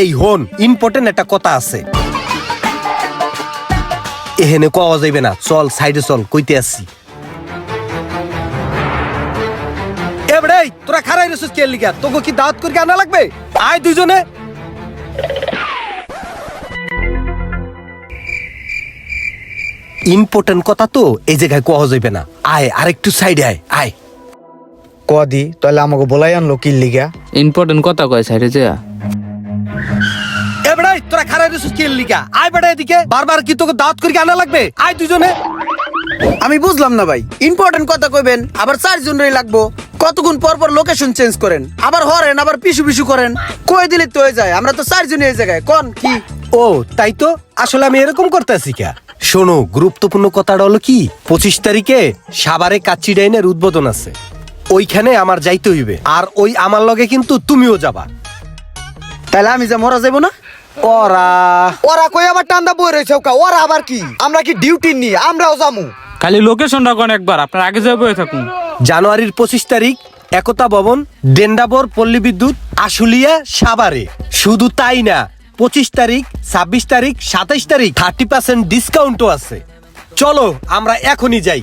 এই হন ইম্পর্টেন্ট একটা কথা আছে এখানে কওয়া যাইবে না চল সাইডে চল কইতে আসছি এবারে তোরা খারাই রেছিস কে লিগা তোকে কি দাওয়াত করে আনা লাগবে আয় দুইজনে ইম্পর্টেন্ট কথা তো এই জায়গায় কওয়া যাইবে না আয় আরেকটু সাইডে আয় আয় কদি তাহলে আমাকে বলাই আনলো কি লিগা ইম্পর্টেন্ট কথা কয় সাইডে যা এবারে তোরা খারাই রেছিস কে লিগা আয় বেটা এদিকে বারবার কি তোকে দাওয়াত করে আনা লাগবে আয় দুইজনে আমি বুঝলাম না ভাই ইম্পর্টেন্ট কথা কইবেন আবার 4 জনেরই লাগবো কতক্ষণ পর পর লোকেশন চেঞ্জ করেন আবার হরেন আবার পিছু পিছু করেন কই দিলে তো হয়ে যায় আমরা তো 4 জনই এই জায়গায় কোন কি ও তাই তো আসলে আমি এরকম করতেছি কা শোনো গুরুত্বপূর্ণ কথাটা হলো কি 25 তারিখে সাভারে কাচ্চি ডাইনের উদ্বোধন আছে ওইখানে আমার যাইতে হইবে আর ওই আমার লগে কিন্তু তুমিও যাবা তাহলে আমি যা মরা যাবো না ওরা ওরা কই আবার টান্দা বই রয়েছে ওরা আবার কি আমরা কি ডিউটি নি আমরাও যামু খালি লোকেশনটা কোন একবার আপনার আগে যাবে থাকুন জানুয়ারির 25 তারিখ একতা ভবন ডেন্ডাবর পল্লী বিদ্যুৎ আশুলিয়া সাভারে শুধু তাই না 25 তারিখ 26 তারিখ 27 তারিখ 30% ডিসকাউন্টও আছে চলো আমরা এখনই যাই